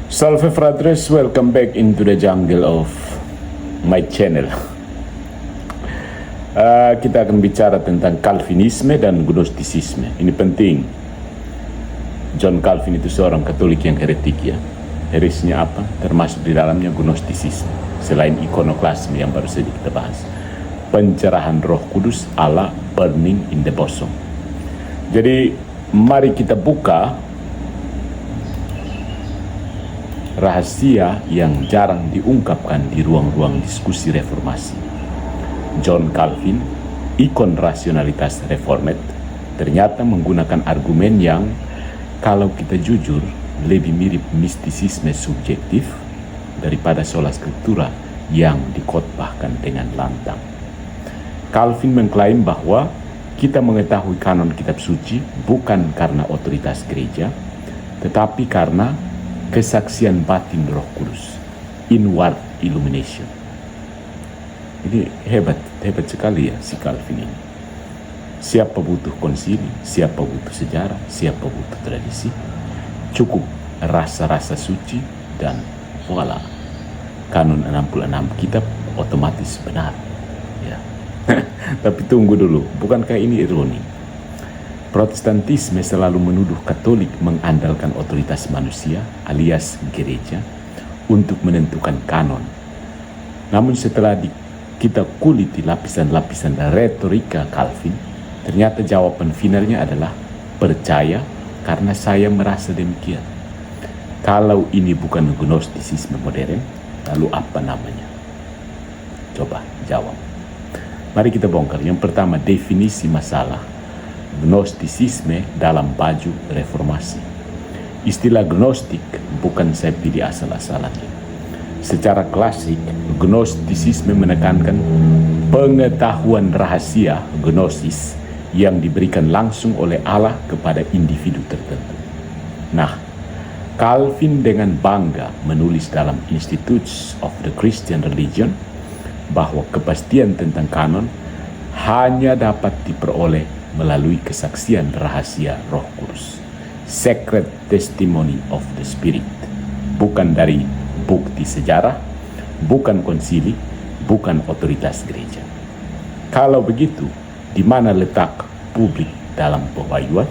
Salve fratres, welcome back into the jungle of my channel. Kita akan bicara tentang Calvinisme dan Gnostisisme. Ini penting. John Calvin itu seorang Katolik yang heretik ya. Heresnya apa? Termasuk di dalamnya Gnostisisme. Selain ikonoklasme yang baru saja kita bahas. Pencerahan Roh Kudus ala burning in the bosom. Jadi mari kita buka rahasia yang jarang diungkapkan di ruang-ruang diskusi reformasi. John Calvin, ikon rasionalitas reformed, ternyata menggunakan argumen yang kalau kita jujur lebih mirip mistisisme subjektif daripada sola scriptura yang dikotbahkan dengan lantang. Calvin mengklaim bahwa kita mengetahui kanon kitab suci bukan karena otoritas gereja, tetapi karena kesaksian batin Roh Kudus, inward illumination. Ini hebat sekali ya si Calvin ini. Siapa butuh konsili, siapa butuh sejarah, siapa butuh tradisi, cukup rasa-rasa suci dan voila, kanon 66 kitab otomatis benar. Ya. Tapi tunggu dulu, bukankah ini ironi? Protestantisme selalu menuduh Katolik mengandalkan otoritas manusia alias gereja untuk menentukan kanon. Namun setelah kita kuliti lapisan-lapisan retorika Calvin, ternyata jawaban finalnya adalah percaya karena saya merasa demikian. Kalau ini bukan Gnostisisme modern, lalu apa namanya? Coba jawab. Mari kita bongkar. Yang pertama, definisi masalah Gnostisisme dalam baju reformasi. Istilah Gnostik bukan saya pilih asal-asalannya. Secara klasik, Gnostisisme menekankan pengetahuan rahasia gnosis yang diberikan langsung oleh Allah kepada individu tertentu. Nah, Calvin dengan bangga menulis dalam Institutes of the Christian Religion bahwa kepastian tentang kanon hanya dapat diperoleh melalui kesaksian rahasia Roh Kudus, sacred testimony of the Spirit, bukan dari bukti sejarah, bukan konsili, bukan otoritas gereja. Kalau begitu, di mana letak publik dalam pewahyuan?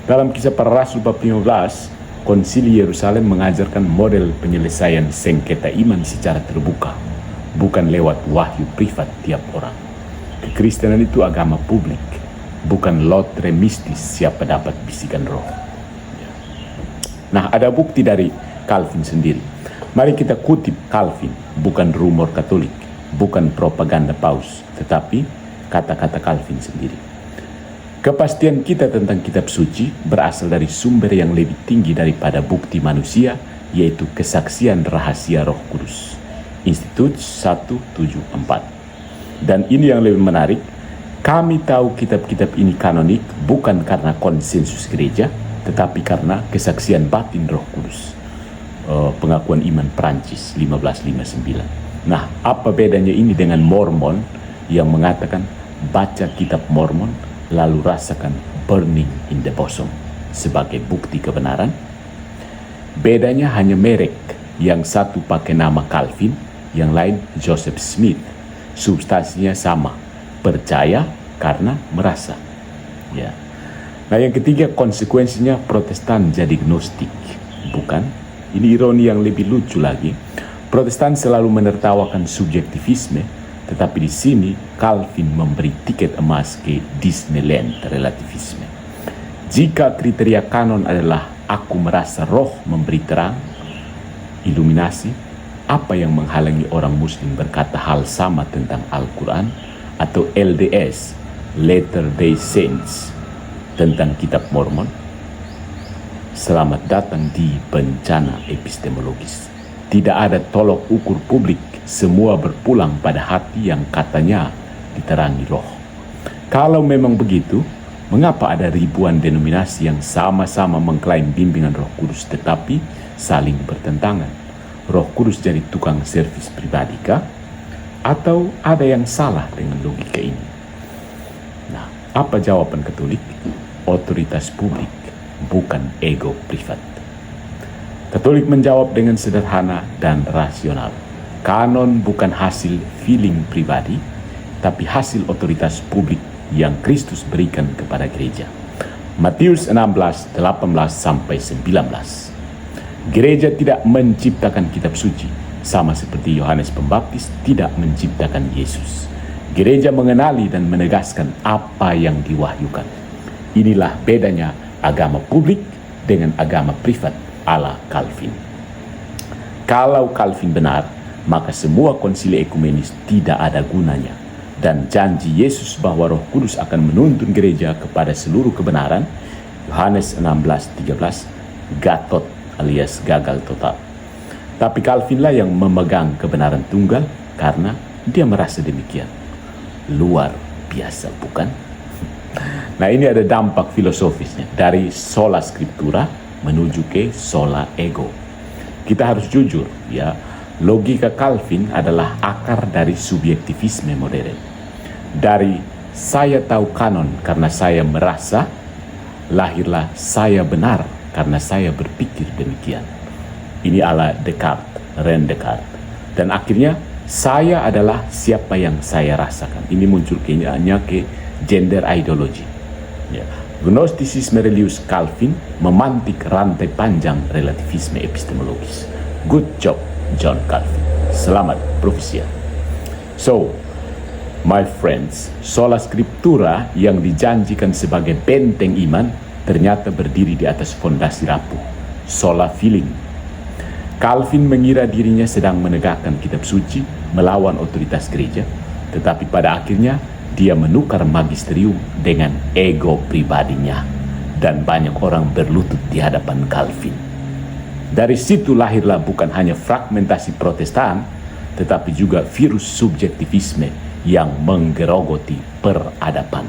Dalam Kisah Para Rasul bab 15, Konsili Yerusalem mengajarkan model penyelesaian sengketa iman secara terbuka, bukan lewat wahyu privat tiap orang. Kekristenan itu agama publik, bukan lotre mistis siapa dapat bisikan roh. Nah, ada bukti dari Calvin sendiri. Mari kita kutip Calvin, bukan rumor Katolik, bukan propaganda paus, tetapi kata-kata Calvin sendiri. Kepastian kita tentang kitab suci berasal dari sumber yang lebih tinggi daripada bukti manusia, yaitu kesaksian rahasia Roh Kudus. Institut 174. Dan ini yang lebih menarik, kami tahu kitab-kitab ini kanonik bukan karena konsensus gereja, tetapi karena kesaksian batin Roh Kudus. Pengakuan Iman Prancis 1559. Nah, apa bedanya ini dengan Mormon yang mengatakan baca kitab Mormon lalu rasakan burning in the bosom sebagai bukti kebenaran? Bedanya hanya merek, yang satu pakai nama Calvin, yang lain Joseph Smith. Substansinya sama, percaya karena merasa. Ya. Nah, yang ketiga, konsekuensinya Protestan jadi Gnostik, bukan? Ini ironi yang lebih lucu lagi. Protestan selalu menertawakan subjektivisme, tetapi di sini Calvin memberi tiket emas ke Disneyland relativisme. Jika kriteria kanon adalah aku merasa roh memberi terang, iluminasi, apa yang menghalangi orang muslim berkata hal sama tentang Al-Quran atau LDS, Latter Day Saints, tentang kitab Mormon? Selamat datang di bencana epistemologis. Tidak ada tolok ukur publik, semua berpulang pada hati yang katanya diterangi roh. Kalau memang begitu, mengapa ada ribuan denominasi yang sama-sama mengklaim bimbingan Roh Kudus tetapi saling bertentangan? Roh Kudus jadi tukang servis pribadi kah? Atau ada yang salah dengan logika ini? Nah, apa jawaban Katolik? Otoritas publik, bukan ego privat. Katolik menjawab dengan sederhana dan rasional. Kanon bukan hasil feeling pribadi, tapi hasil otoritas publik yang Kristus berikan kepada gereja. Matius 16, 18 sampai 19. Gereja tidak menciptakan kitab suci, sama seperti Yohanes Pembaptis tidak menciptakan Yesus. Gereja mengenali dan menegaskan apa yang diwahyukan. Inilah bedanya agama publik dengan agama privat ala Calvin. Kalau Calvin benar, maka semua konsili ekumenis tidak ada gunanya. Dan janji Yesus bahwa Roh Kudus akan menuntun gereja kepada seluruh kebenaran, Yohanes 16:13, gatot alias gagal total. Tapi Calvinlah yang memegang kebenaran tunggal karena dia merasa demikian. Luar biasa, bukan? Nah, ini ada dampak filosofisnya dari sola scriptura menuju ke sola ego. Kita harus jujur, ya. Logika Calvin adalah akar dari subjektivisme modern. Dari saya tahu kanon karena saya merasa, lahirlah saya benar karena saya berpikir demikian. Ini ala Descartes, René Descartes. Dan akhirnya saya adalah siapa yang saya rasakan. Ini muncul kayaknya ke gender ideology. Ya. Gnostisisme religius Calvin memantik rantai panjang relativisme epistemologis. Good job, John Calvin. Selamat profesia. So, my friends, sola scriptura yang dijanjikan sebagai benteng iman ternyata berdiri di atas fondasi rapuh, sola feeling. Calvin mengira dirinya sedang menegakkan kitab suci melawan otoritas gereja, tetapi pada akhirnya dia menukar magisterium dengan ego pribadinya, dan banyak orang berlutut di hadapan Calvin. Dari situ lahirlah bukan hanya fragmentasi Protestan, tetapi juga virus subjektivisme yang menggerogoti peradaban.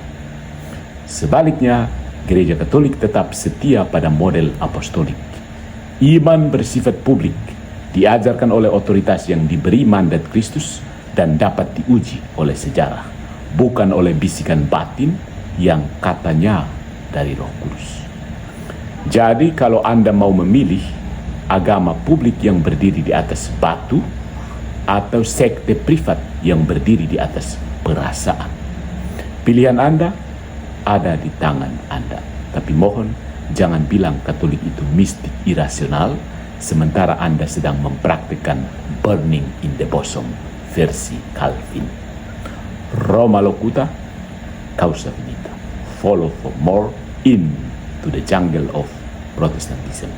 Sebaliknya, Gereja Katolik tetap setia pada model apostolik. Iman bersifat publik, diajarkan oleh otoritas yang diberi mandat Kristus dan dapat diuji oleh sejarah, bukan oleh bisikan batin yang katanya dari Roh Kudus. Jadi kalau Anda mau memilih agama publik yang berdiri di atas batu atau sekte privat yang berdiri di atas perasaan, pilihan Anda ada di tangan Anda. Tapi mohon jangan bilang Katolik itu mistik irasional sementara Anda sedang mempraktikkan burning in the bosom versi Calvin. Roma locuta, causa finita. Follow for more into the jungle of Protestantism.